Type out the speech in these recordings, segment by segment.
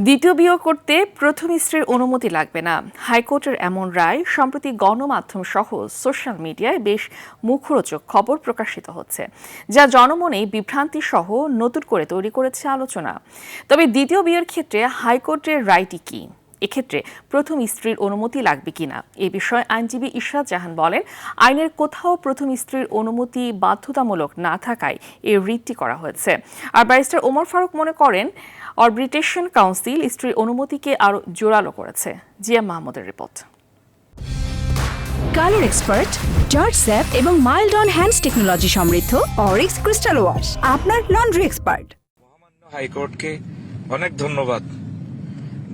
দ্বিতীয় বিয়ে করতে প্রথম স্ত্রীর অনুমতি লাগবে না। হাইকোর্টের এমন রায় সম্প্রতি গণমাধ্যম সহ সোশ্যাল মিডিয়ায় বেশ মুখরোচক খবর প্রকাশিত হচ্ছে, যা জনমনে বিভ্রান্তি সহ নতুন করে তৈরি করেছে আলোচনা। তবে দ্বিতীয় বিয়ের ক্ষেত্রে হাইকোর্টের রায়টি কি? এক্ষেত্রে প্রথম স্ত্রীর অনুমতি লাগবে কিনা এ বিষয়ে আইনজীবী ইশরাত জাহান বলেন, আইনের কোথাও প্রথম স্ত্রীর অনুমতি বাধ্যতামূলক না থাকায় এই রিটটি করা হয়েছে। আর ব্যারিস্টার ওমর ফারুক মনে করেন, আরবিট্রেশন কাউন্সিল স্ত্রীর অনুমতিকে আরও জোরালো করেছে। জিয়া মাহমুদের report. Colour expert, George sap এবং মাইল্ড অন হ্যান্ডস টেকনোলজি সমৃদ্ধ অরিক্স ক্রিস্টাল ওয়াশ আপনার লন্ড্রি এক্সপার্ট। হাইকোর্টকে অনেক ধন্যবাদ।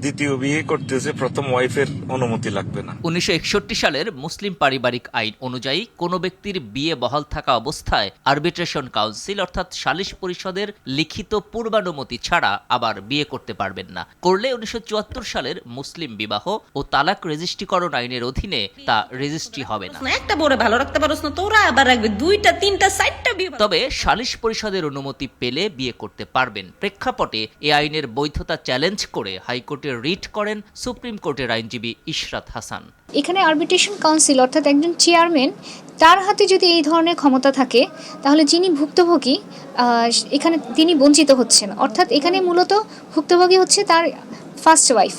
দ্বিতীয় বিয়ে করতেছে প্রথম ওয়াইফের অনুমতি লাগবে না। 1961 সালের মুসলিম পারিবারিক আইন অনুযায়ী কোনো ব্যক্তির বিয়ে বহাল থাকা অবস্থায় আরবিট্রেশন কাউন্সিল অর্থাৎ সালিশ পরিষদের লিখিত পূর্বানুমতি ছাড়া আবার বিয়ে করতে পারবেন না। করলে 1974 সালের মুসলিম বিবাহ ও তালাক রেজিস্ট্রিকরণ আইনের অধীনে তা রেজিস্ট্রি হবে না। একটা বড় ভালো রাখতে পারোস না, তোরা আবার রাখবে দুইটা তিনটা চারটা বিয়ে। তবে সালিশ পরিষদের অনুমতি পেলে বিয়ে করতে পারবেন। প্রেক্ষাপটে এ আইনের বৈধতা চ্যালেঞ্জ করে হাইকোর্টে রিট করেন সুপ্রিম কোর্টের আইনজীবী ইশরাত হাসান। এখানে আরবিট্রেশন কাউন্সিল অর্থাৎ একজন চেয়ারম্যান, তার হাতে যদি এই ধরনের ক্ষমতা থাকে তাহলে যিনি ভুক্তভোগী এখানে তিনি বঞ্চিত হচ্ছেন। অর্থাৎ এখানে মূলত ভুক্তভোগী হচ্ছে তার ফার্স্ট ওয়াইফ,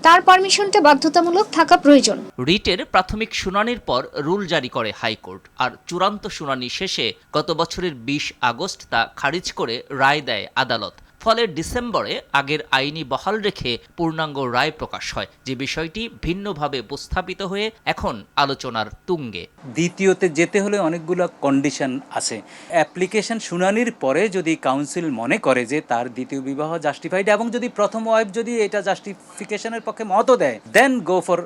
তার পারমিশনটা বাধ্যতামূলক থাকা প্রয়োজন। রিটের প্রাথমিক শুনানির পর রুল জারি করে হাইকোর্ট, আর চূড়ান্ত শুনানি শেষে গত বছরের 20 আগস্ট তা খারিজ করে রায় দেয় আদালত। ফলে ডিসেম্বরে আগের আইনি বহাল রেখে পূর্ণাঙ্গ রায় প্রকাশ হয়, যে বিষয়টি ভিন্নভাবে উপস্থাপিত হয়ে এখন আলোচনার তুঙ্গে। দ্বিতীয়তে যেতে হলে অনেকগুলো কন্ডিশন আছে। অ্যাপ্লিকেশন শুনানির পরে যদি কাউন্সিল মনে করে যে তার দ্বিতীয় বিবাহ জাস্টিফাইড এবং যদি প্রথম ওয়াইফ যদি এটা জাস্টিফিকেশনের পক্ষে মতও দেয়, দেন গো ফর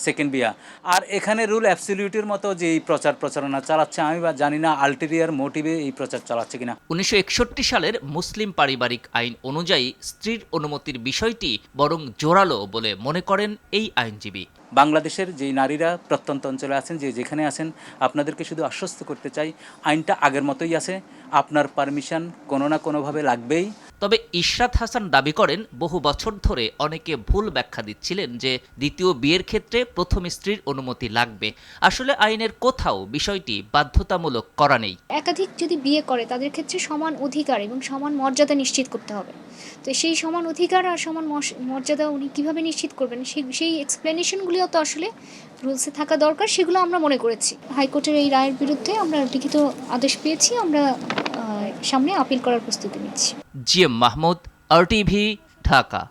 সেকেন্ড বিয়া। আর এখানে রুল অ্যাবসলিউটের মতো যে এই প্রচারণা চালাচ্ছে, আমি বা জানি না আলটেরিয়ার মোটিভে এই প্রচার চালাচ্ছে কিনা। 1961 সালের মুসলিম পারিবারিক আইন অনুযায়ী স্ত্রীর অনুমতির বিষয়টি বরং জোরালো বলে মনে করেন এই আইনজীবী। বাংলাদেশের যে নারীরা প্রত্যন্ত অঞ্চলে আছেন, যে যেখানে আছেন, আপনাদেরকে শুধু আশ্বস্ত করতে চাই, আইনটা আগের মতোই আছে, আপনার পারমিশন কোনো না কোনোভাবে লাগবেই। তবে ইশরাত হাসান দাবি করেন, বহু বছর ধরে অনেকে ভুল ব্যাখ্যা দিচ্ছিলেন যে দ্বিতীয় বিয়ের ক্ষেত্রে প্রথম স্ত্রীর অনুমতি লাগবে। আসলে আইনের কোথাও বিষয়টি বাধ্যতামূলক করা নেই। একাধিক যদি বিয়ে করে তাদের ক্ষেত্রে সমান অধিকার এবং সমান মর্যাদা নিশ্চিত করতে হবে। তো সেই সমান অধিকার আর সমান মর্যাদা উনি কীভাবে নিশ্চিত করবেন, সেই এক্সপ্লেনেশনগুলিও তো আসলে রুলসে থাকা দরকার, সেগুলো আমরা মনে করেছি। হাইকোর্টের এই রায়ের বিরুদ্ধে আমরা লিখিত আদেশ পেয়েছি, আমরা সামনে আপিল করার প্রস্তুতি নিচ্ছি। GM Mahmud, RTV, Dhaka.